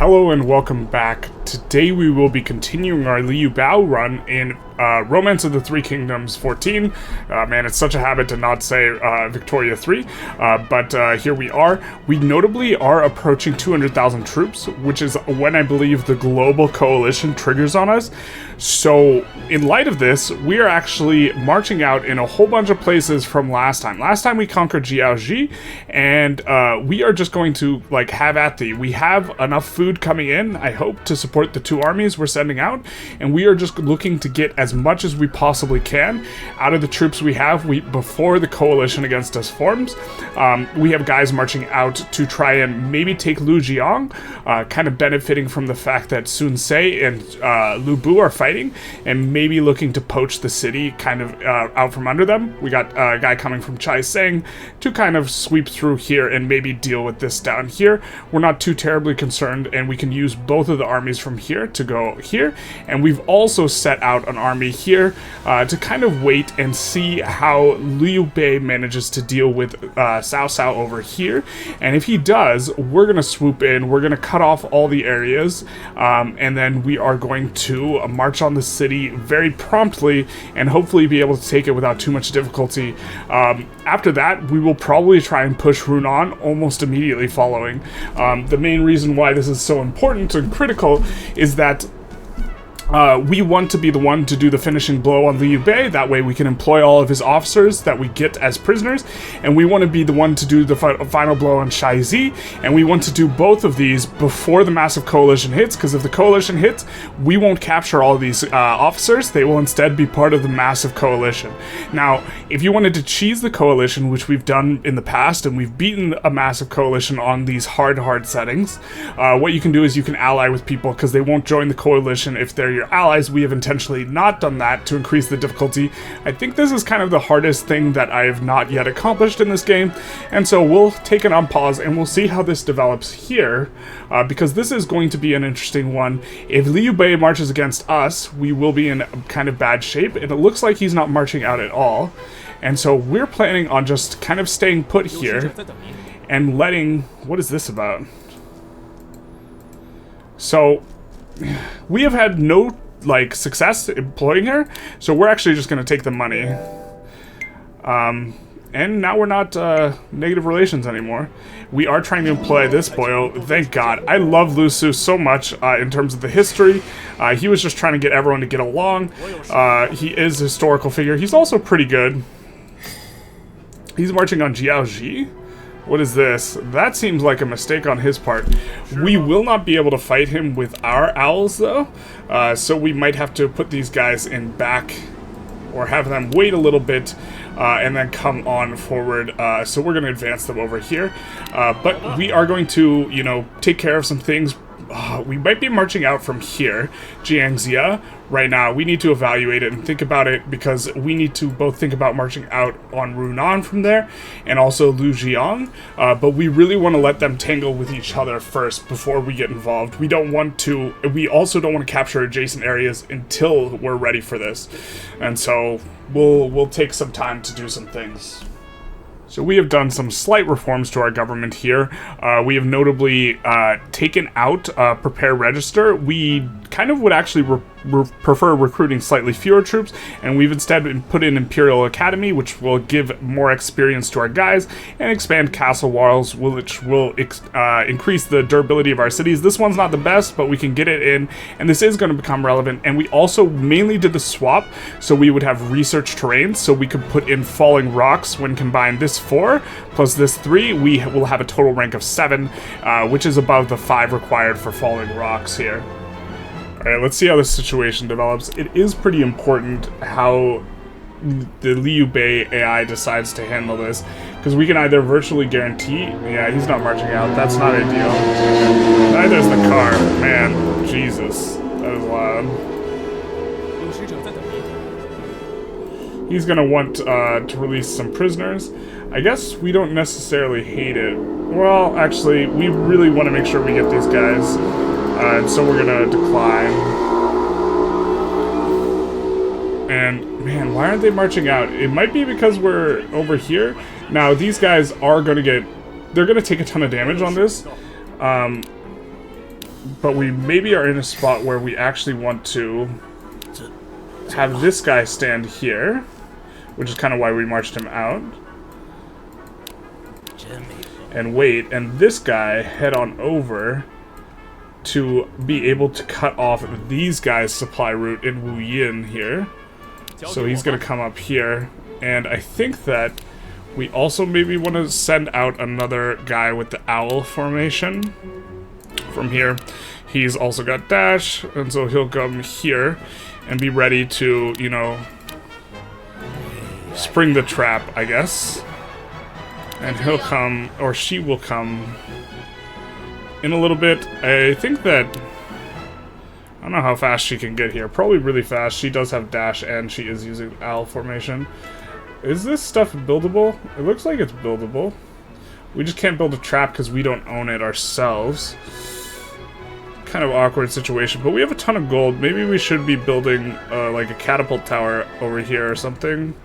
Hello and welcome back. Today we will be continuing our Liu Biao run in Romance of the Three Kingdoms 14. Man, it's such a habit to not say Victoria 3, but here we are. We notably are approaching 200,000 troops, which is when I believe the global coalition triggers on us. So in light of this, we are actually marching out in a whole bunch of places from last time. Last time we conquered Jiaoji, and we are just going to like have at thee. We have enough food coming in, I hope, to support the two armies we're sending out, and we are just looking to get as much as we possibly can out of the troops we have before the coalition against us forms. We have guys marching out to try and maybe take Lujiang, kind of benefiting from the fact that Sun Ce and Lu Bu are fighting, and maybe looking to poach the city kind of out from under them. We got a guy coming from Chai Seng to kind of sweep through here and maybe deal with this down here. We're not too terribly concerned, and we can use both of the armies from here to go here, and we've also set out an army here to kind of wait and see how Liu Bei manages to deal with Cao Cao over here, and if he does, we're gonna swoop in, we're gonna cut off all the areas, and then we are going to march on the city very promptly and hopefully be able to take it without too much difficulty. After that, we will probably try and push Runan almost immediately following. The main reason why this is so important and critical is that we want to be the one to do the finishing blow on Liu Bei. That way we can employ all of his officers that we get as prisoners, and we want to be the one to do the final blow on Shaizi, and we want to do both of these before the massive coalition hits, because if the coalition hits, we won't capture all of these officers. They will instead be part of the massive coalition. Now, if you wanted to cheese the coalition, which we've done in the past, and we've beaten a massive coalition on these hard settings, what you can do is you can ally with people, because they won't join the coalition if they're your allies. We have intentionally not done that to increase the difficulty. I think this is kind of the hardest thing that I have not yet accomplished in this game, and so we'll take it on pause and we'll see how this develops here, because this is going to be an interesting one. If Liu Bei marches against us, we will be in kind of bad shape, and it looks like he's not marching out at all, and so we're planning on just kind of staying put here and letting... What is this about? So we have had no like success employing her, so we're actually just going to take the money, and now we're not negative relations anymore. We are trying to employ this boy. Oh, thank God. I love Lu Su so much in terms of the history. He was just trying to get everyone to get along. He is a historical figure. He's also pretty good. He's marching on Jiaoji. What is this? That seems like a mistake on his part. We will not be able to fight him with our owls, though, so we might have to put these guys in back, or have them wait a little bit, and then come on forward. So we're going to advance them over here, but we are going to, you know, take care of some things. We might be marching out from here, Jiangxia, right now. We need to evaluate it and think about it, because we need to both think about marching out on Runan from there, and also Lujiang, but we really want to let them tangle with each other first before we get involved. We also don't want to capture adjacent areas until we're ready for this, and so we'll take some time to do some things. So we have done some slight reforms to our government here. We have notably taken out Prepare Register. We kind of would actually prefer recruiting slightly fewer troops, and we've instead put in Imperial Academy, which will give more experience to our guys, and expand Castle Walls, which will increase the durability of our cities. This one's not the best, but we can get it in, and this is going to become relevant. And we also mainly did the swap, so we would have research terrains, so we could put in Falling Rocks. When combined this 4 plus this 3, we will have a total rank of 7, which is above the 5 required for Falling Rocks here. Alright, let's see how this situation develops. It is pretty important how the Liu Bei AI decides to handle this, because we can either virtually guarantee... Yeah, he's not marching out. That's not ideal. Neither's the car. Man, Jesus. That is loud. He's gonna want to release some prisoners. I guess we don't necessarily hate it. Well, actually, we really want to make sure we get these guys. And so we're gonna decline. And man, why aren't they marching out? It might be because we're over here. Now these guys are gonna get... They're gonna take a ton of damage on this. but we maybe are in a spot where we actually want to have this guy stand here, which is kind of why we marched him out. And wait, and this guy head on over to be able to cut off these guys' supply route in Wu Yin here. So he's going to come up here, and I think that we also maybe want to send out another guy with the owl formation from here. He's also got dash, and so he'll come here and be ready to, you know, spring the trap, I guess. And he'll come, or she will come in a little bit. I think that, I don't know how fast she can get here. Probably really fast. She does have dash, and she is using owl formation. Is this stuff buildable? It looks like it's buildable. We just can't build a trap because we don't own it ourselves. Kind of awkward situation, but we have a ton of gold. Maybe we should be building like a catapult tower over here or something.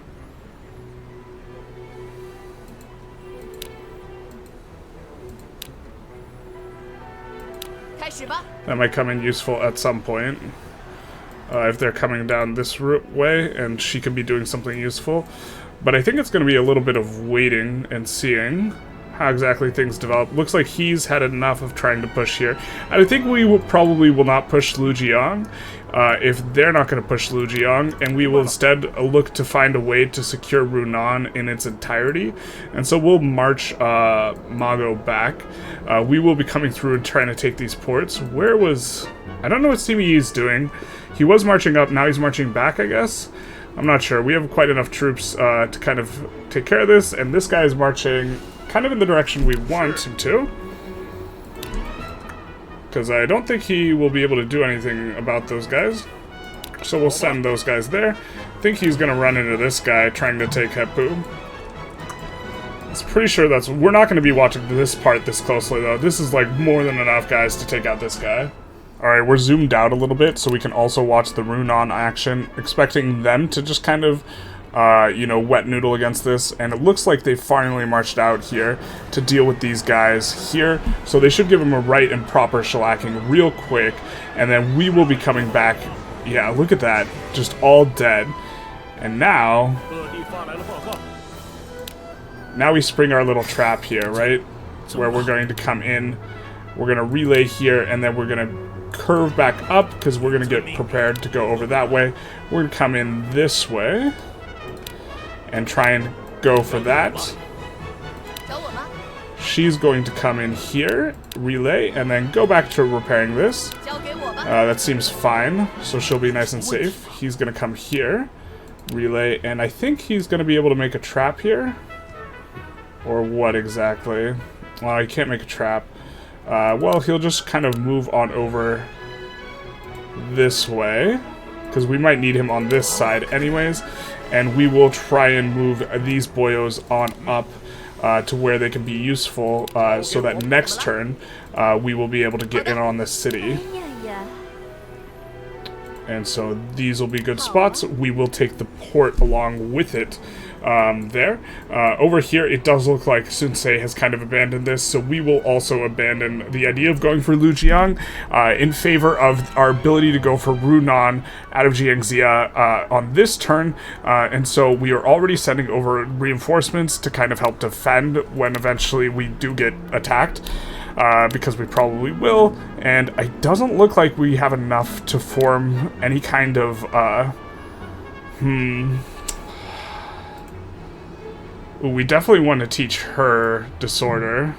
That might come in useful at some point. If they're coming down this way, and she can be doing something useful. But I think it's going to be a little bit of waiting and seeing how exactly things develop. Looks like he's had enough of trying to push here. I think we will probably will not push Lujiang if they're not going to push Lujiang, and we will instead look to find a way to secure Runan in its entirety. And so we'll march Mago back. We will be coming through and trying to take these ports. Where was... I don't know what CBE is doing. He was marching up, now he's marching back, I guess? I'm not sure. We have quite enough troops to kind of take care of this, and this guy is marching kind of in the direction we want him to. Because I don't think he will be able to do anything about those guys. So we'll send those guys there. I think he's going to run into this guy trying to take Hepu. I'm pretty sure that's... We're not going to be watching this part this closely, though. This is, like, more than enough guys to take out this guy. Alright, we're zoomed out a little bit so we can also watch the Runan action, expecting them to just kind of, you know, wet noodle against this. And it looks like they finally marched out here to deal with these guys here. So they should give them a right and proper shellacking real quick. And then we will be coming back. Yeah, look at that. Just all dead. And now we spring our little trap here, right? Where we're going to come in. We're going to relay here, and then we're going to curve back up because we're going to get prepared to go over that way. We're going to come in this way and try and go for that. She's going to come in here, relay, and then go back to repairing this. That seems fine, so she'll be nice and safe. He's going to come here, relay, and I think he's going to be able to make a trap here. Or what exactly? Well, he can't make a trap. Well, he'll just kind of move on over this way, because we might need him on this side anyways, and we will try and move these boyos on up to where they can be useful, so that next turn we will be able to get in on this city. And so these will be good spots. We will take the port along with it. There. Over here, it does look like Sun Ce has kind of abandoned this, so we will also abandon the idea of going for Lujiang in favor of our ability to go for Runan out of Jiangxia on this turn, and so we are already sending over reinforcements to kind of help defend when eventually we do get attacked, because we probably will, and it doesn't look like we have enough to form any kind of, we definitely want to teach her Disorder.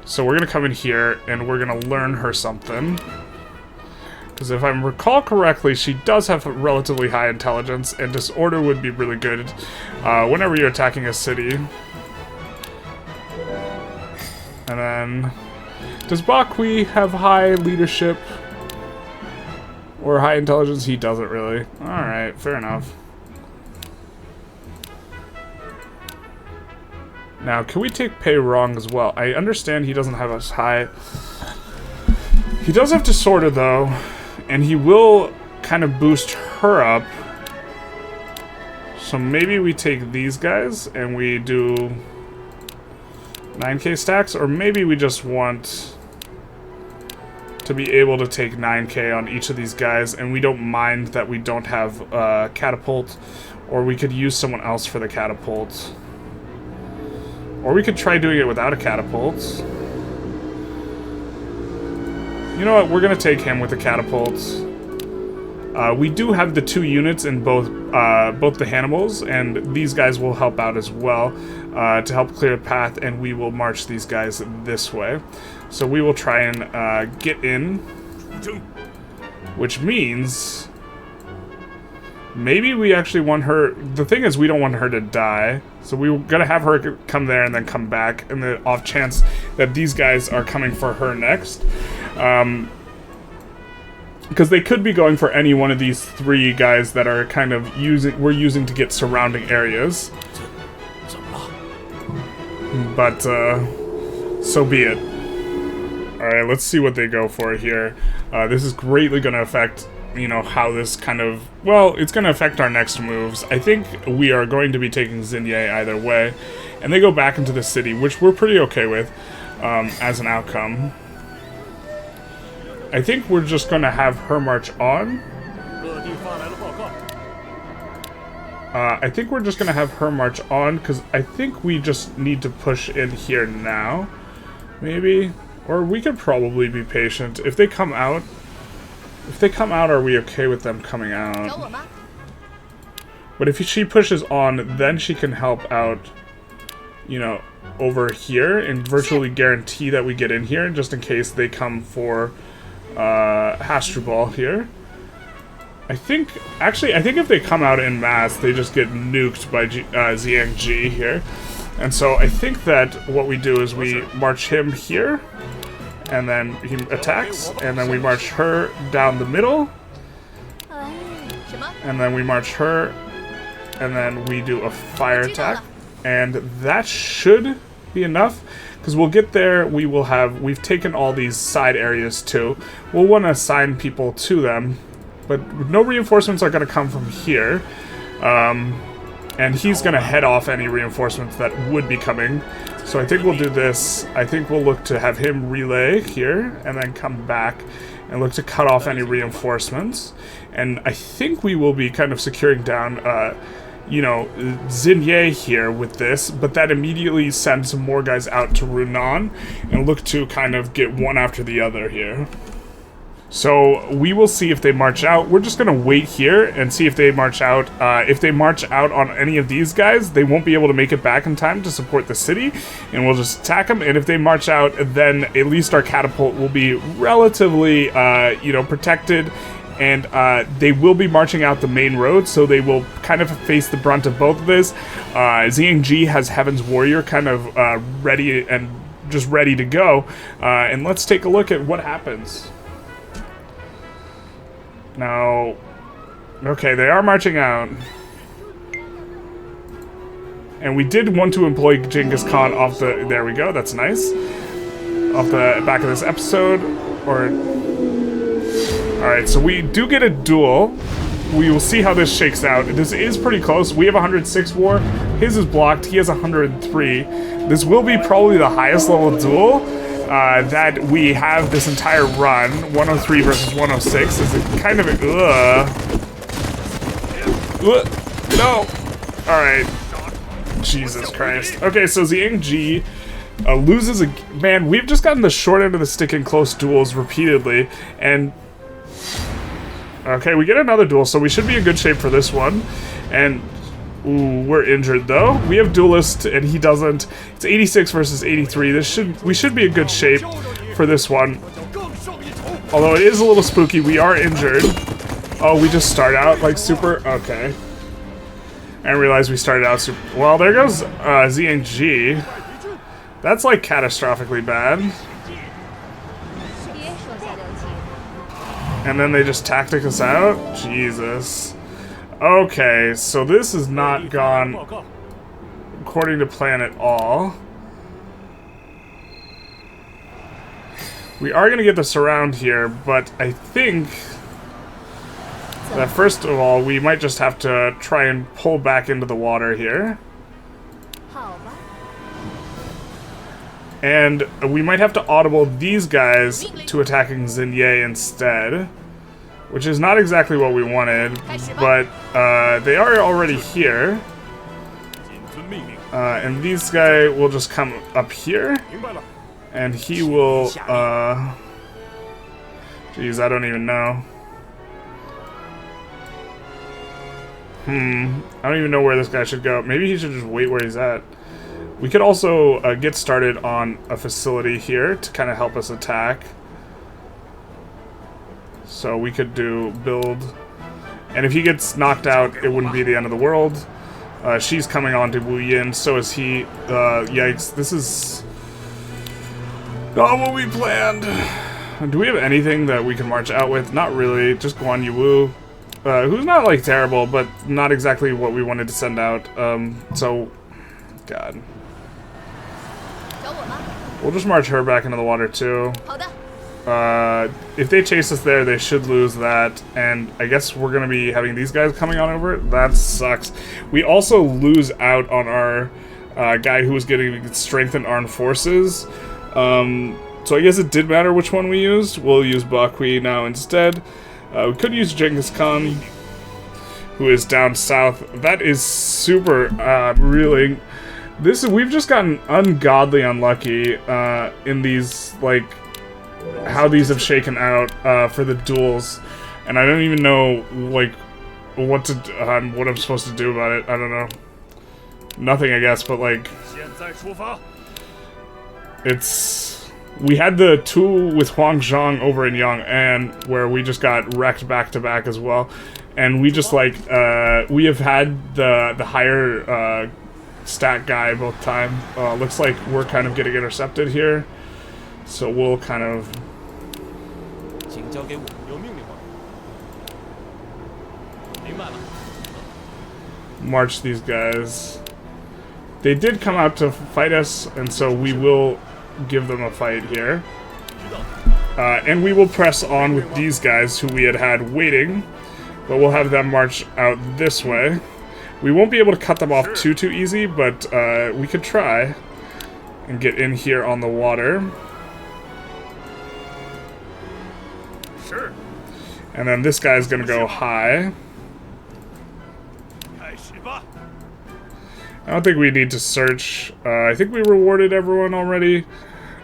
So we're going to come in here and we're going to learn her something. Because if I recall correctly, she does have a relatively high intelligence, and Disorder would be really good whenever you're attacking a city. And then, does Bakui have high leadership or high intelligence? He doesn't really. Alright, fair enough. Now, can we take Pei Rong as well? I understand he doesn't have as high... He does have Disorder, though, and he will kind of boost her up. So maybe we take these guys and we do 9k stacks, or maybe we just want to be able to take 9k on each of these guys, and we don't mind that we don't have catapult, or we could use someone else for the catapult. Or we could try doing it without a catapult. You know what, we're gonna take him with the catapult. We do have the 2 units in both the Hannibals, and these guys will help out as well to help clear the path, and we will march these guys this way. So we will try and get in, which means maybe we actually want her. The thing is, we don't want her to die, so we're gonna have her come there and then come back, in the off chance that these guys are coming for her next. Because they could be going for any one of these 3 guys that are kind of we're using to get surrounding areas. But, so be it. Alright, let's see what they go for here. This is greatly going to affect, you know, how this kind of... Well, it's going to affect our next moves. I think we are going to be taking Xinye either way. And they go back into the city, which we're pretty okay with, as an outcome. I think we're just going to have her march on. I think we're just going to have her march on, because I think we just need to push in here now. Maybe. Or we could probably be patient. If they come out... are we okay with them coming out? But if she pushes on, then she can help out, you know, over here, and virtually guarantee that we get in here, just in case they come for... Hasdrubal here. I think if they come out en masse, they just get nuked by Zhang Ji here. And so I think that what we do is we march him here, and then he attacks, and then we march her down the middle, and then we march her, and then we do a fire attack, and that should be enough. Because we'll get there, we've taken all these side areas too. We'll want to assign people to them, but no reinforcements are going to come from here. And he's going to head off any reinforcements that would be coming. So I think we'll do this. I think we'll look to have him relay here, and then come back and look to cut off any reinforcements. And I think we will be kind of securing down... you know, Xinye here with this, but that immediately sends some more guys out to Runan and look to kind of get one after the other here. So we will see if they march out. We're just going to wait here and see if they march out. If they march out on any of these guys, they won't be able to make it back in time to support the city, and we'll just attack them. And if they march out, then at least our catapult will be relatively, you know, protected. And they will be marching out the main road, so they will kind of face the brunt of both of this. Zhang Ji has Heaven's Warrior kind of ready and just ready to go. And let's take a look at what happens. Now, okay, they are marching out. And we did want to employ Genghis Khan off the... There we go, that's nice. Off the back of this episode, or... Alright, so we do get a duel. We will see how this shakes out. This is pretty close. We have 106 war. His is blocked. He has 103. This will be probably the highest level duel that we have this entire run. 103 versus 106 is a kind of a... No! Alright. Jesus Christ. Okay, so Zhang Ji loses a... Man, we've just gotten the short end of the stick in close duels repeatedly, and... Okay, we get another duel, so we should be in good shape for this one. And, ooh, we're injured though. We have Duelist, and he doesn't. It's 86 versus 83. We should be in good shape for this one. Although it is a little spooky, we are injured. Oh, we just start out like super... Okay. I didn't realize we started out super... Well, there goes Zhang Ji. That's like catastrophically bad. And then they just tactic us out? Jesus. Okay, so this has not gone according to plan at all. We are going to get the surround here, but I think that first of all, we might just have to try and pull back into the water here. And we might have to audible these guys to attacking Xinye instead, which is not exactly what we wanted, but they are already here. And these guy will just come up here, and he will, geez, I don't even know. I don't even know where this guy should go. Maybe he should just wait where he's at. We could also get started on a facility here to kind of help us attack. So we could do build. And if he gets knocked out, it wouldn't be the end of the world. She's coming on to Wu Yin, so is he. Yikes, this is not what we planned. Do we have anything that we can march out with? Not really, just Guan Yu, who's not like terrible, but not exactly what we wanted to send out. So, God. We'll just march her back into the water too. If they chase us there, they should lose that, and I guess we're gonna be having these guys coming on over. That sucks. We also lose out on our guy who was getting strengthened armed forces. So I guess it did matter which one we used. We'll use Bakui now instead. We could use Genghis Khan, who is down south. That is super reeling. We've just gotten ungodly unlucky in these, like, how these have shaken out for the duels, and I don't even know, like, what I'm supposed to do about it. I don't know. Nothing, I guess, but, like, we had the two with Guanzhong over in Yang'an where we just got wrecked back to back as well, and we just, like, we have had the higher stat guy both time. Looks like we're kind of getting intercepted here. So we'll kind of march these guys. They did come out to fight us, and so we will give them a fight here. And we will press on with these guys who we had waiting, but we'll have them march out this way. We won't be able to cut them off too easy, but we could try and get in here on the water. And then this guy's gonna go high. I don't think we need to search. I think we rewarded everyone already.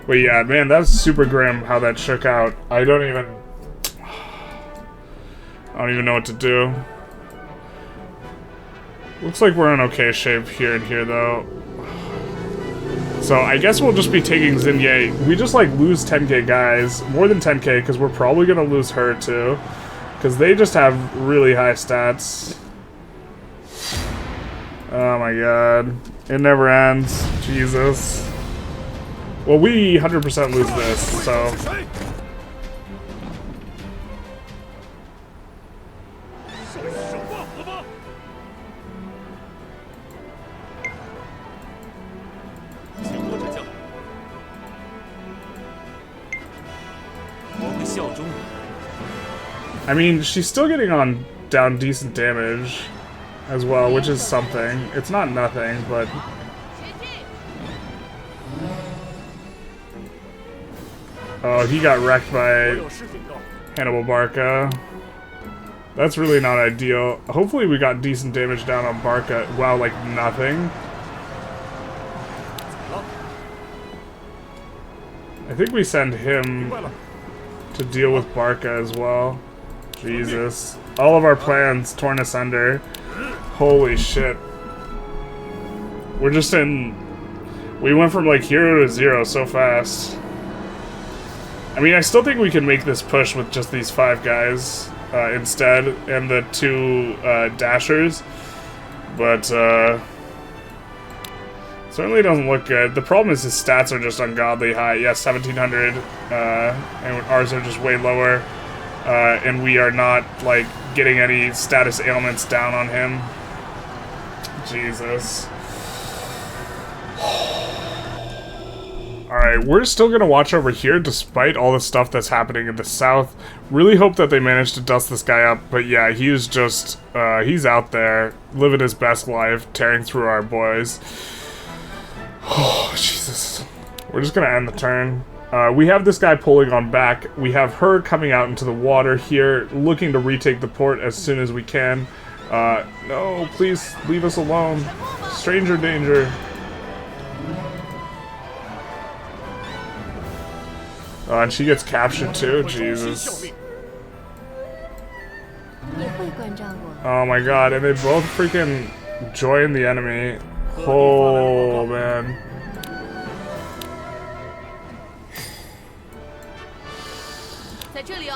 But yeah, man, that's super grim how that shook out. I don't even know what to do. Looks like we're in okay shape here and here, though. So I guess we'll just be taking Xinye. We just, like, lose 10k guys. More than 10k, because we're probably going to lose her, too. Because they just have really high stats. Oh my god. It never ends. Jesus. Well, we 100% lose this, so... I mean, she's still getting down decent damage as well, which is something. It's not nothing, but... Oh, he got wrecked by Hannibal Barca. That's really not ideal. Hopefully we got decent damage down on Barca. Wow, like nothing. I think we send him to deal with Barca as well. Jesus. All of our plans torn asunder. Holy shit. We're just in... We went from like 0 to 0 so fast. I mean, I still think we can make this push with just these 5 guys instead, and the 2 dashers. But certainly doesn't look good. The problem is his stats are just ungodly high. Yeah, 1700, and ours are just way lower. And we are not, like, getting any status ailments down on him. Jesus. Alright, we're still gonna watch over here despite all the stuff that's happening in the south. Really hope that they manage to dust this guy up, but yeah, he is just, he's out there, living his best life, tearing through our boys. Oh, Jesus. We're just gonna end the turn. We have this guy pulling on back. We have her coming out into the water here, looking to retake the port as soon as we can. No, please leave us alone. Stranger danger. And she gets captured too? Jesus. Oh my god, and they both freaking join the enemy. Oh man.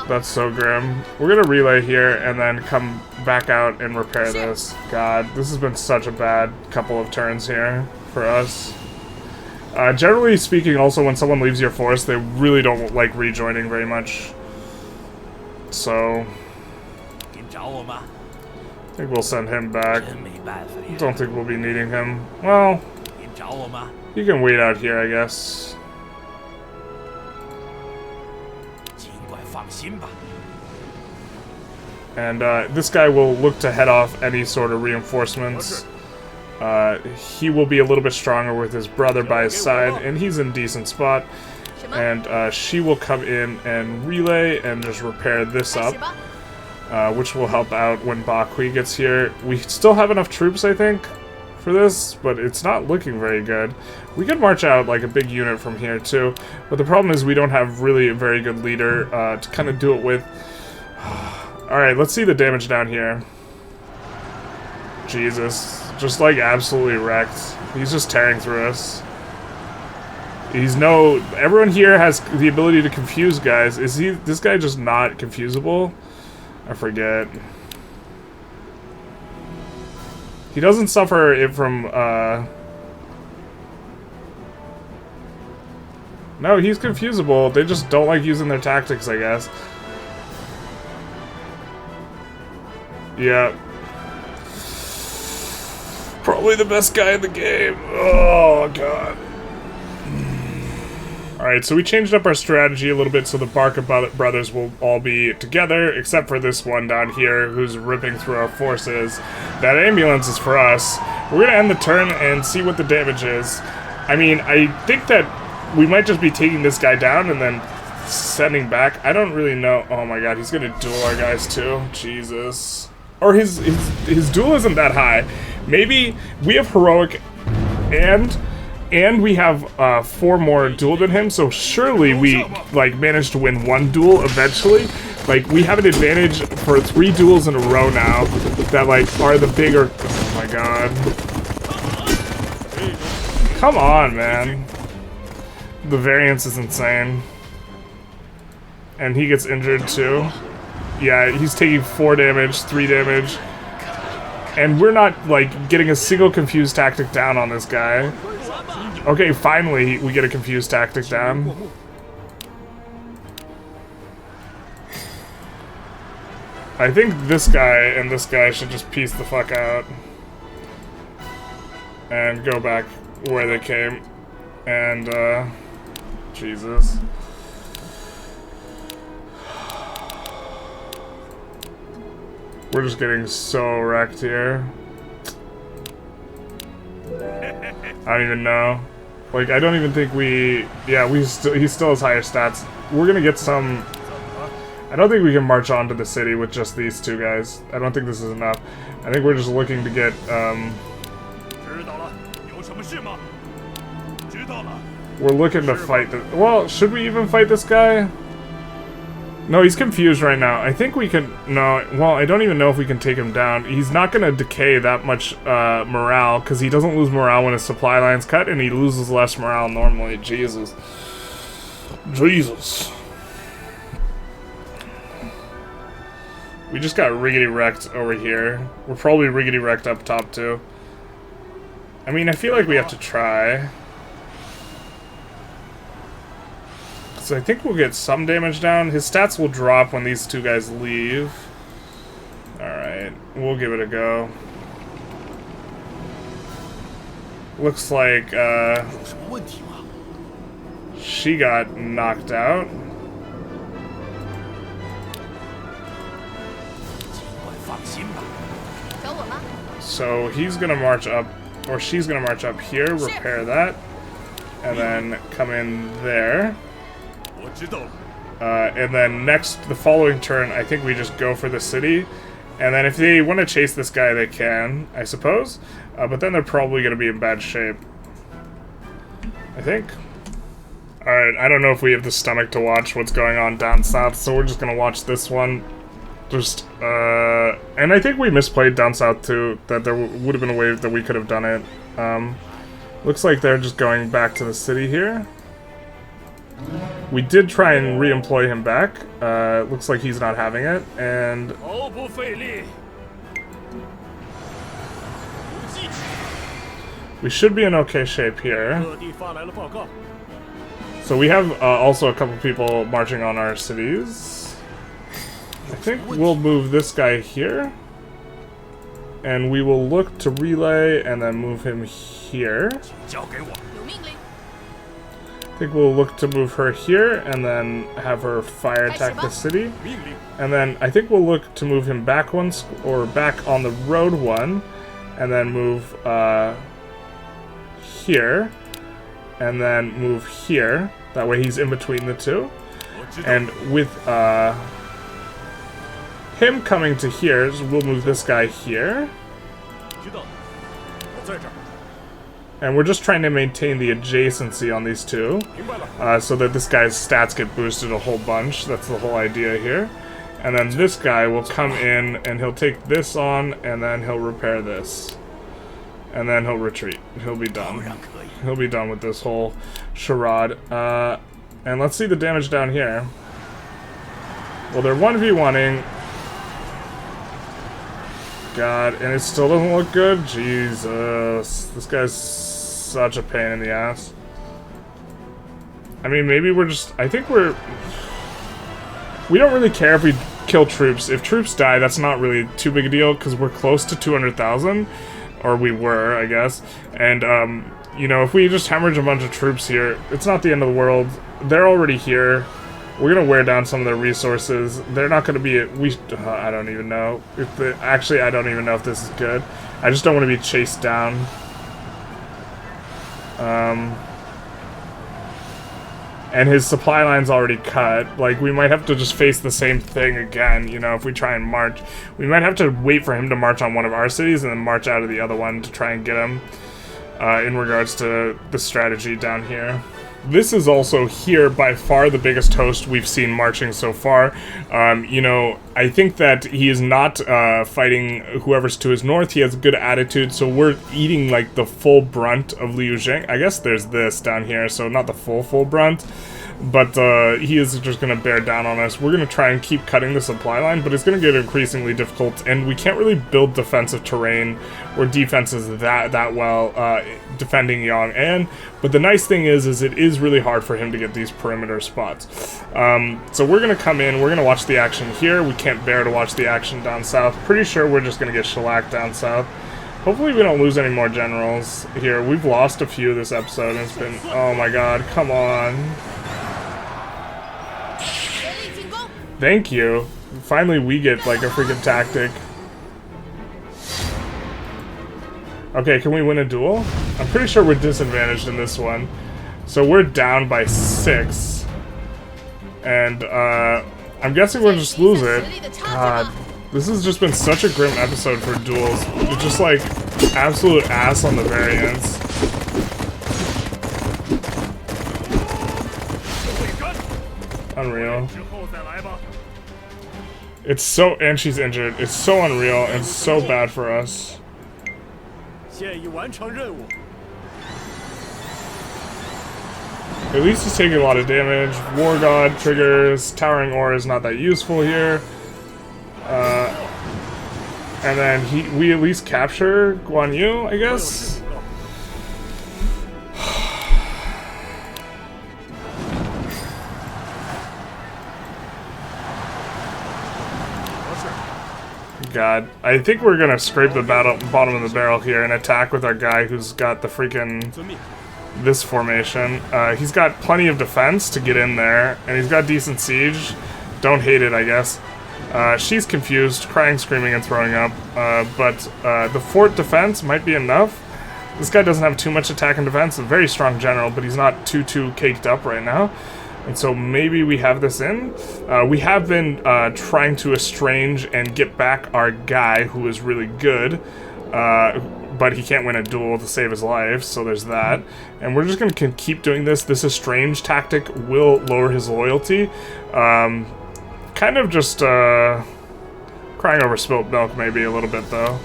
That's so grim. We're gonna relay here and then come back out and repair this. God, this has been such a bad couple of turns here for us. Generally speaking, also when someone leaves your force, they really don't like rejoining very much. So I think we'll send him back. Don't think we'll be needing him. Well, you can wait out here, I guess. And this guy will look to head off any sort of reinforcements. He will be a little bit stronger with his brother by his side, and he's in a decent spot. And she will come in and relay and just repair this up, which will help out when Bakui gets here. We still have enough troops, I think, for this, but it's not looking very good. We could march out like a big unit from here too, but the problem is we don't have really a very good leader to kind of do it with. Alright, let's see the damage down here. Jesus. Just like absolutely wrecked. He's just tearing through us. Everyone here has the ability to confuse guys. Is this guy just not confusable? I forget. He doesn't suffer it from, No, he's confusable. They just don't like using their tactics, I guess. Yeah. Probably the best guy in the game. Oh, God. Alright, so we changed up our strategy a little bit so the Barca brothers will all be together, except for this one down here who's ripping through our forces. That ambulance is for us. We're going to end the turn and see what the damage is. I mean, I think that we might just be taking this guy down and then sending back. I don't really know. Oh my god, he's going to duel our guys too. Jesus. Or his duel isn't that high. Maybe we have heroic and we have 4 more duel than him, so surely we like managed to win 1 duel eventually. Like we have an advantage for 3 duels in a row now that like are the bigger. Oh my god. Come on, man. The variance is insane. And he gets injured too. Yeah, he's taking 4 damage, 3 damage. And we're not, like, getting a single confused tactic down on this guy. Okay, finally we get a confused tactic down. I think this guy and this guy should just piece the fuck out. And go back where they came. And, Jesus. We're just getting so wrecked here. I don't even know. Like, I don't even think we... Yeah, he still has higher stats. We're gonna get some... I don't think we can march on to the city with just these 2 guys. I don't think this is enough. I think we're just looking to get, we're looking to fight the... Well, should we even fight this guy? No, he's confused right now. I think we can... No, well, I don't even know if we can take him down. He's not going to decay that much morale, because he doesn't lose morale when his supply line's cut, and he loses less morale normally. Jesus. Jesus. We just got riggedy wrecked over here. We're probably riggedy wrecked up top, too. I mean, I feel like we have to try. So I think we'll get some damage down. His stats will drop when these 2 guys leave. Alright, we'll give it a go. Looks like, she got knocked out. So he's gonna march up, or she's gonna march up here, repair that. and then come in there. And then the following turn, I think we just go for the city. And then if they want to chase this guy, they can, I suppose. But then they're probably going to be in bad shape, I think. Alright, I don't know if we have the stomach to watch what's going on down south, so we're just going to watch this one. Just, and I think we misplayed down south too, that there would have been a way that we could have done it. Looks like they're just going back to the city here. We did try and re-employ him back. Looks like he's not having it, and we should be in okay shape here. So we have also a couple people marching on our cities. I think we'll move this guy here. And we will look to relay and then move him here. I think we'll look to move her here and then have her fire attack the city. And then I think we'll look to move him back once, or back on the road one, and then move here, and then move here. That way he's in between the two. And with him coming to here, so we'll move this guy here. And we're just trying to maintain the adjacency on these two, so that this guy's stats get boosted a whole bunch. That's the whole idea here. And then this guy will come in, and he'll take this on, and then he'll repair this. And then he'll retreat. He'll be done. He'll be done with this whole charade. And let's see the damage down here. Well, they're 1v1ing. God, and it still doesn't look good? Jesus. This guy's such a pain in the ass. I mean, maybe we're just... I think we're... We don't really care if we kill troops. If troops die, that's not really too big a deal, because we're close to 200,000. Or we were, I guess. And, you know, if we just hemorrhage a bunch of troops here, it's not the end of the world. They're already here. We're gonna wear down some of their resources. They're not gonna be... I don't even know. Actually, I don't even know if this is good. I just don't want to be chased down. And his supply line's already cut. Like, we might have to just face the same thing again, you know, if we try and march. We might have to wait for him to march on one of our cities and then march out of the other one to try and get him, in regards to the strategy down here. This is also here by far the biggest host we've seen marching so far. You know, I think that he is not fighting whoever's to his north. He has a good attitude, so we're eating like the full brunt of Liu Zheng. I guess there's this down here, so not the full brunt. But he is just going to bear down on us. We're going to try and keep cutting the supply line, but it's going to get increasingly difficult, and we can't really build defensive terrain or defenses that well defending Yang'an. But the nice thing is it is really hard for him to get these perimeter spots. So we're going to come in, we're going to watch the action here. We can't bear to watch the action down south. Pretty sure we're just going to get shellacked down south. Hopefully we don't lose any more generals here. We've lost a few this episode, and it's been... Oh my god, come on. Thank you. Finally we get like a freaking tactic. Okay, can we win a duel? I'm pretty sure we're disadvantaged in this one. So we're down by 6. And I'm guessing we'll just lose it. God, this has just been such a grim episode for duels. It's just like absolute ass on the variance. Unreal. It's so... And she's injured. It's so unreal and so bad for us. At least he's taking a lot of damage. War God triggers. Towering Ore is not that useful here. And then we at least capture Guan Yu, I guess? God, I think we're gonna scrape the bottom of the barrel here and attack with our guy who's got the freaking... this formation. He's got plenty of defense to get in there, and he's got decent siege. Don't hate it, I guess. She's confused, crying, screaming, and throwing up. But the fort defense might be enough. This guy doesn't have too much attack and defense. A very strong general, but he's not too caked up right now. And so maybe we have this in. We have been trying to estrange and get back our guy who is really good. But he can't win a duel to save his life, so there's that. And we're just going to keep doing this. This estrange tactic will lower his loyalty. Kind of just crying over spilt milk maybe a little bit, though.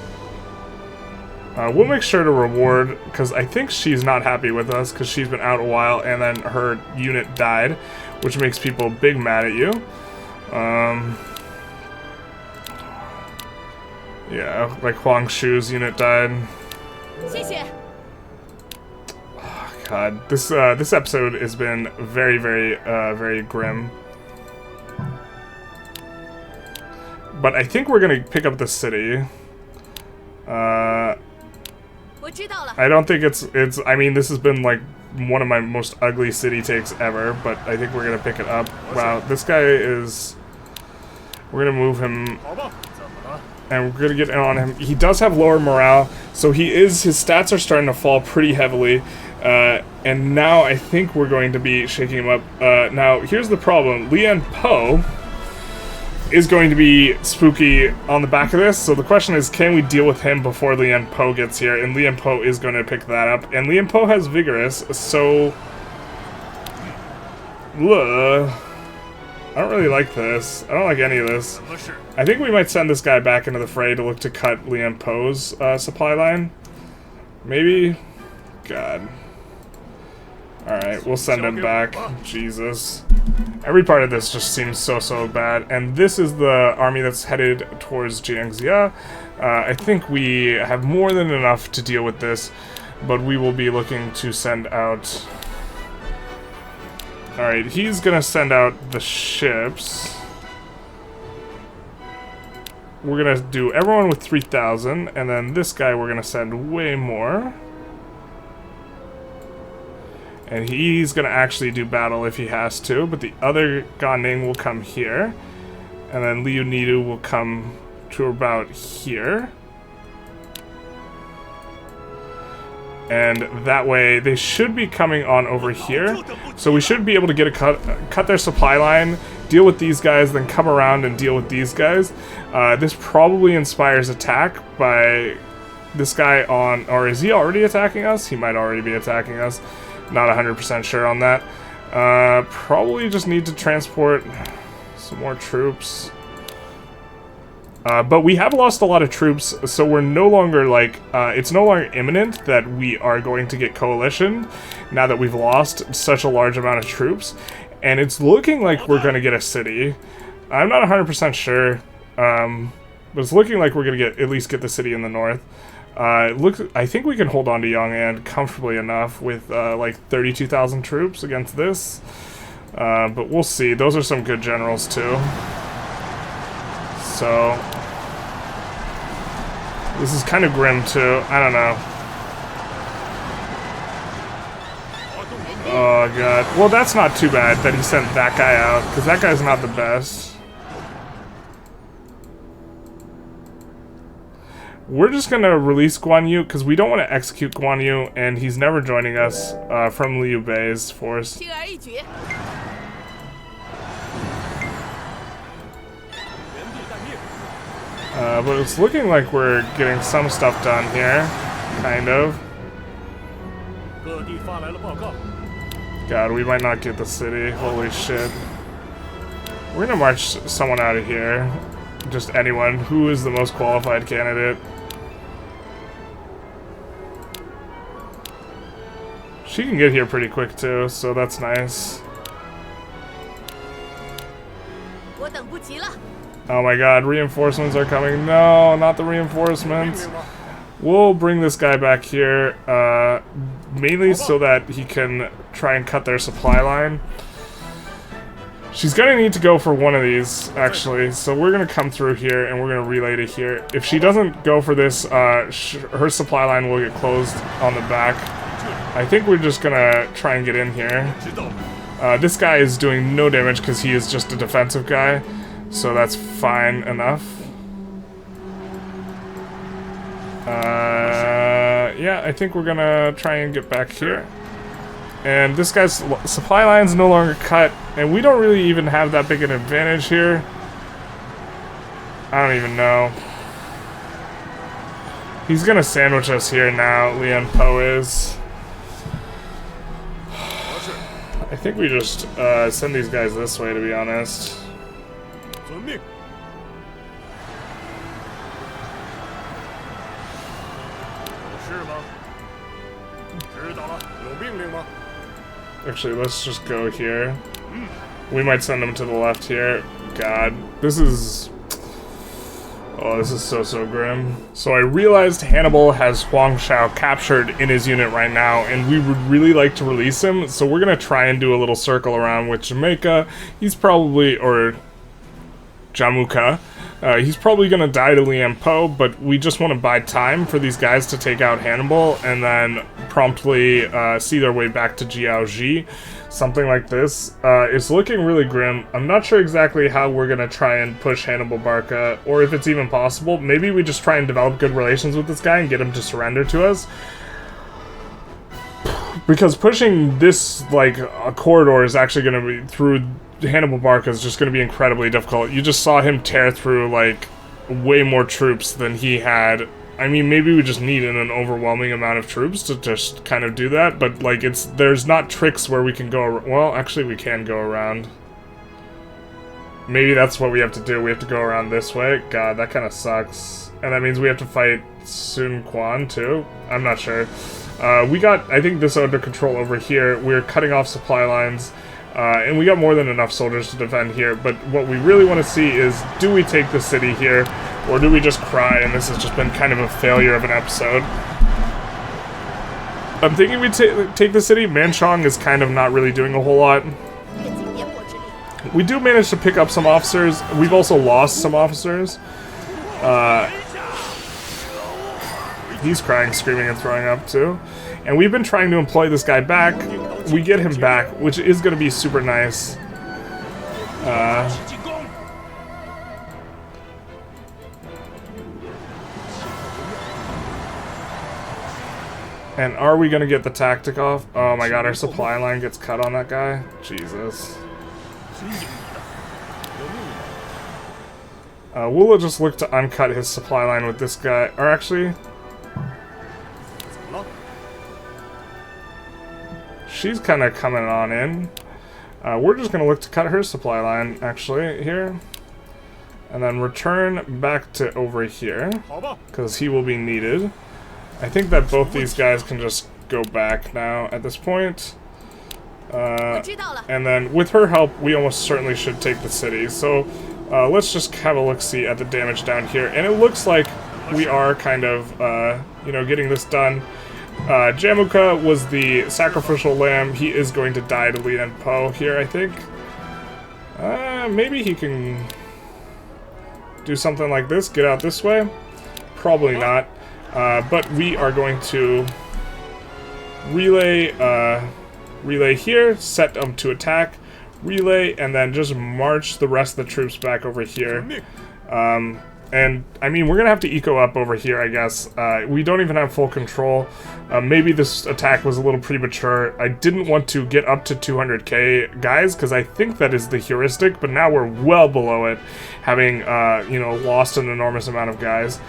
We'll make sure to reward, because I think she's not happy with us, because she's been out a while, and then her unit died, which makes people big mad at you. Yeah, like Huang Shu's unit died. Oh, God, this episode has been very, very grim. But I think we're gonna pick up the city. I don't think it's. I mean, this has been like one of my most ugly city takes ever, but I think we're gonna pick it up. Wow, this guy is. We're gonna move him, and we're gonna get in on him. He does have lower morale, so his stats are starting to fall pretty heavily. And now I think we're going to be shaking him up. Now here's the problem: Lian Po is going to be spooky on the back of this, so the question is, can we deal with him before Lian Po gets here? And Lian Po is going to pick that up, and Lian Po has Vigorous, so I don't really like this. I don't like any of this. I think we might send this guy back into the fray to look to cut Lian Po's supply line. Maybe? God. Alright, we'll send him back. Jesus. Every part of this just seems so bad. And this is the army that's headed towards Jiangxia. I think we have more than enough to deal with this, but we will be looking to send out... Alright, he's gonna send out the ships. We're gonna do everyone with 3,000, and then this guy we're gonna send way more. And he's gonna actually do battle if he has to, but the other Ganning will come here. And then Liu Nidu will come to about here. And that way, they should be coming on over here. So we should be able to get a cut their supply line, deal with these guys, then come around and deal with these guys. This probably inspires attack by this guy on... Or is he already attacking us? He might already be attacking us. Not 100% sure on that. Probably just need to transport some more troops. But we have lost a lot of troops, so we're no longer like, it's no longer imminent that we are going to get coalition now that we've lost such a large amount of troops. And it's looking like we're going to get a city. I'm not 100% sure, but it's looking like we're going to at least get the city in the north. I think we can hold on to Yong'an comfortably enough with like 32,000 troops against this. But we'll see. Those are some good generals too. So this is kind of grim too. I don't know. Oh god. Well, that's not too bad that he sent that guy out, because that guy's not the best. We're just gonna release Guan Yu because we don't want to execute Guan Yu, and he's never joining us from Liu Bei's force. But it's looking like we're getting some stuff done here, kind of. God, we might not get the city. Holy shit. We're gonna march someone out of here. Just anyone. Who is the most qualified candidate? She can get here pretty quick too, so that's nice. Oh my god, reinforcements are coming. No, not the reinforcements. We'll bring this guy back here, mainly so that he can try and cut their supply line. She's gonna need to go for one of these, actually, so we're gonna come through here and we're gonna relay to here. If she doesn't go for this, her supply line will get closed on the back. I think we're just gonna try and get in here. This guy is doing no damage because he is just a defensive guy, so that's fine enough. yeah, I think we're gonna try and get back here. And this guy's supply line's no longer cut, and we don't really even have that big an advantage here. I don't even know. He's gonna sandwich us here now, Lian Po is. I think we just send these guys this way, to be honest. Actually, let's just go here. We might send them to the left here. God, this is... Oh, this is so grim. So I realized Hannibal has Huang Shao captured in his unit right now, and we would really like to release him, so we're gonna try and do a little circle around with Jamaica. He's probably... or... Jamuka. He's probably gonna die to Lian Po, but we just want to buy time for these guys to take out Hannibal, and then promptly see their way back to Jiaoji. Something like this. It's looking really grim. I'm not sure exactly how we're gonna try and push Hannibal Barca, or if it's even possible. Maybe we just try and develop good relations with this guy and get him to surrender to us. Because pushing this, like, a corridor is actually gonna be through Hannibal Barca is just gonna be incredibly difficult. You just saw him tear through, like, way more troops than he had. I mean, maybe we just need an overwhelming amount of troops to just kind of do that, but, like, there's not tricks where we can go, well, actually we can go around. Maybe that's what we have to do, we have to go around this way. God, that kind of sucks. And that means we have to fight Sun Quan, too? I'm not sure. We got, I think, this under control over here. We're cutting off supply lines, and we got more than enough soldiers to defend here, but what we really want to see is, do we take the city here? Or do we just cry, and this has just been kind of a failure of an episode? I'm thinking we take the city. Manchong is kind of not really doing a whole lot. We do manage to pick up some officers. We've also lost some officers. He's crying, screaming, and throwing up, too. And we've been trying to employ this guy back. We get him back, which is going to be super nice. And are we gonna get the tactic off? Oh my god, our supply line gets cut on that guy? Jesus. We'll just look to uncut his supply line with this guy. Or actually... she's kind of coming on in. We're just gonna look to cut her supply line, actually, here. And then return back to over here, because he will be needed. I think that both these guys can just go back now at this point. And then with her help, we almost certainly should take the city. So let's just have a look-see at the damage down here. And it looks like we are kind of, you know, getting this done. Jamuka was the sacrificial lamb. He is going to die to Lian Po here, I think. Maybe he can do something like this, get out this way. Probably not. But we are going to relay here, set them to attack, relay, and then just march the rest of the troops back over here. And, I mean, we're going to have to eco up over here, I guess. We don't even have full control. Maybe this attack was a little premature. I didn't want to get up to 200k guys, because I think that is the heuristic, but now we're well below it, having, you know, lost an enormous amount of guys.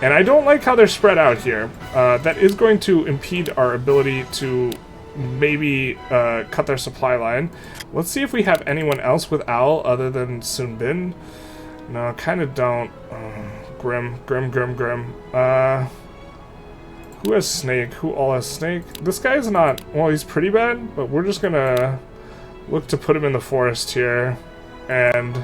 And I don't like how they're spread out here. That is going to impede our ability to maybe cut their supply line. Let's see if we have anyone else with Owl other than Sun Bin. No, kind of don't. Grim. Who has Snake? Who all has Snake? This guy's not... well, he's pretty bad, but we're just gonna look to put him in the forest here. And...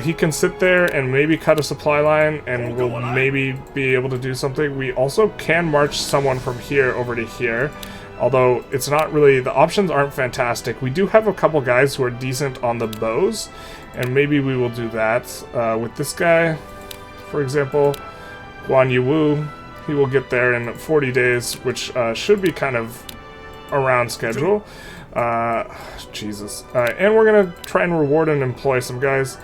he can sit there and maybe cut a supply line, and we'll maybe be able to do something. We also can march someone from here over to here, although it's not really... the options aren't fantastic. We do have a couple guys who are decent on the bows, and maybe we will do that. With this guy, for example, Guan Yu, he will get there in 40 days, which should be kind of around schedule. Jesus. And we're gonna try and reward and employ some guys.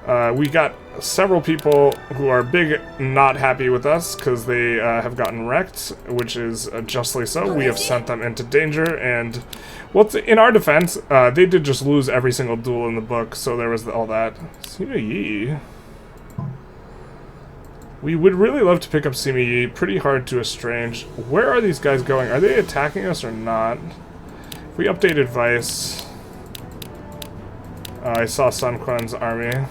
We got several people who are big not happy with us because they have gotten wrecked, which is justly so. We have sent them into danger, and well, in our defense, they did just lose every single duel in the book, so there was all that. Sima Yi. We would really love to pick up Sima Yi. Pretty hard to estrange. Where are these guys going? Are they attacking us or not? If we update advice... I saw Sun Quan's army.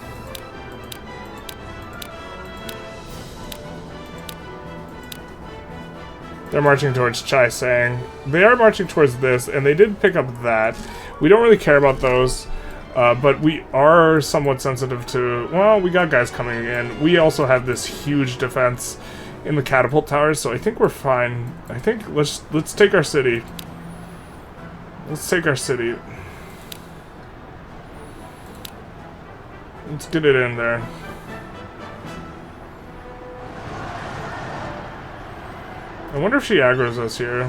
They're marching towards Chai Sang. They are marching towards this, and they did pick up that. We don't really care about those, but we are somewhat sensitive to... Well, we got guys coming in. We also have this huge defense in the catapult towers, so I think we're fine. I think let's take our city. Let's take our city. Let's get it in there. I wonder if she aggroes us here.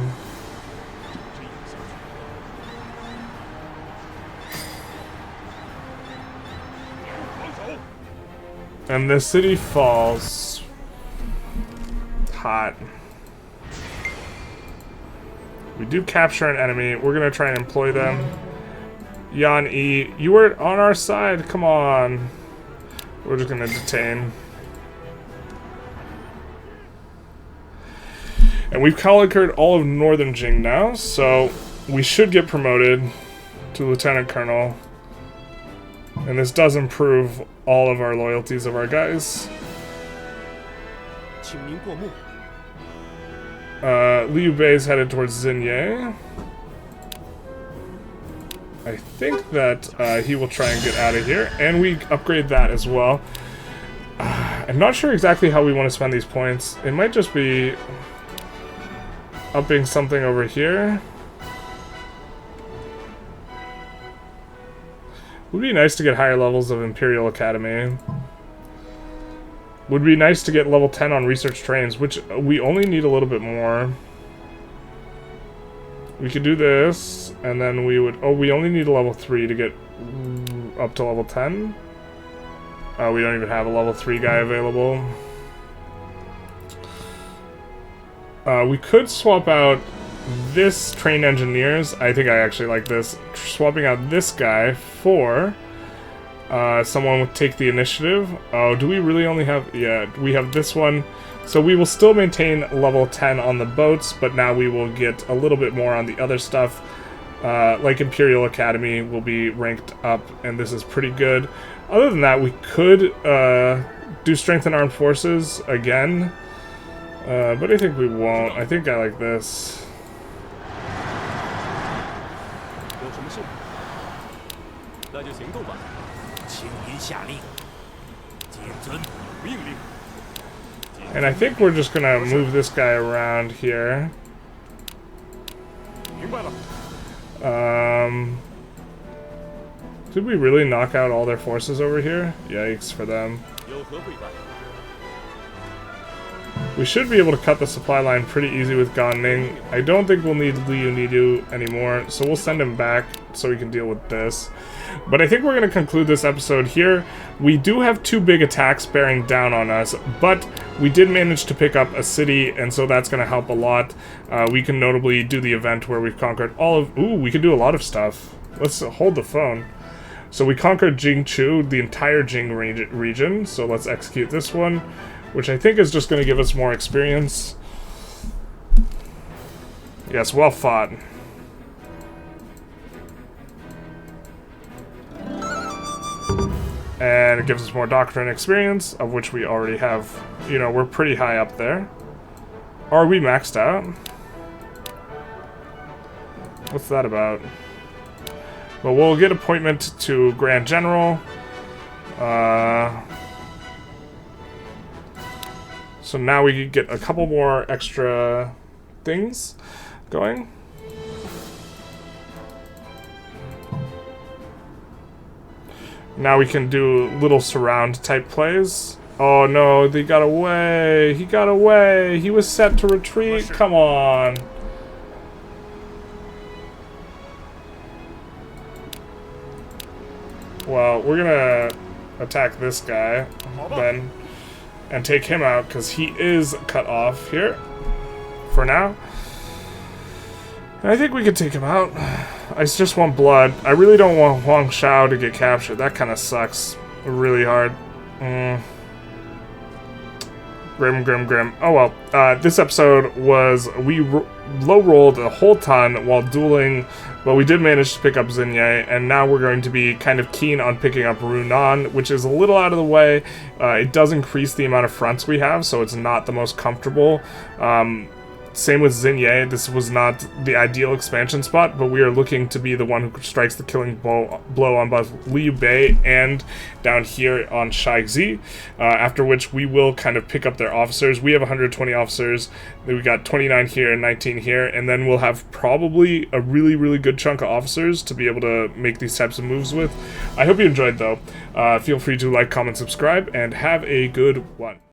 And the city falls. Hot. We do capture an enemy. We're gonna try and employ them. Yan E, you were on our side. Come on. We're just gonna detain. And we've conquered all of northern Jing now, so we should get promoted to Lieutenant Colonel. And this does improve all of our loyalties of our guys. Liu Bei's headed towards Xinye. I think that he will try and get out of here, and we upgrade that as well. I'm not sure exactly how we want to spend these points. It might just be upping something over here. Would be nice to get higher levels of Imperial Academy. Would be nice to get level 10 on research trains, which we only need a little bit more. We could do this, and then we would... Oh, we only need a level 3 to get up to level 10. We don't even have a level 3 guy available. We could swap out this trained engineers. I think I actually like this. Swapping out this guy for someone would take the initiative. Oh, do we really only have... Yeah, we have this one. So we will still maintain level 10 on the boats, but now we will get a little bit more on the other stuff. Like Imperial Academy will be ranked up, and this is pretty good. Other than that, we could do Strength in Armed Forces again. But I think we won't. I think I like this. And I think we're just gonna move this guy around here. Did we really knock out all their forces over here? Yikes for them. We should be able to cut the supply line pretty easy with Ganning. I don't think we'll need Liu Nidu anymore, so we'll send him back so we can deal with this. But I think we're going to conclude this episode here. We do have 2 big attacks bearing down on us, but we did manage to pick up a city, and so that's going to help a lot. We can notably do the event where we've conquered all of... Ooh, we can do a lot of stuff. Let's hold the phone. So we conquered Jingchu, the entire Jing region, so let's execute this one, which I think is just going to give us more experience. Yes, well fought. And it gives us more doctrine experience, of which we already have. You know, we're pretty high up there. Are we maxed out? What's that about? Well, we'll get appointment to Grand General. So now we can get a couple more extra things going. Now we can do little surround type plays. Oh no, they got away. He got away. He was set to retreat. Come on. Well, we're gonna attack this guy, then, and take him out, because he is cut off here, for now. And I think we could take him out. I just want blood. I really don't want Huang Shao to get captured. That kind of sucks really hard. Grim. Oh well. This episode was, we low-rolled a whole ton while dueling, but we did manage to pick up Xinye, and now we're going to be kind of keen on picking up Runan, which is a little out of the way. It does increase the amount of fronts we have, so it's not the most comfortable. Same with Xinye. This was not the ideal expansion spot, but we are looking to be the one who strikes the killing blow on both Liu Bei and down here on Shaixi, after which we will kind of pick up their officers. We have 120 officers. We got 29 here and 19 here, and then we'll have probably a really, really good chunk of officers to be able to make these types of moves with. I hope you enjoyed, though. Feel free to like, comment, subscribe, and have a good one.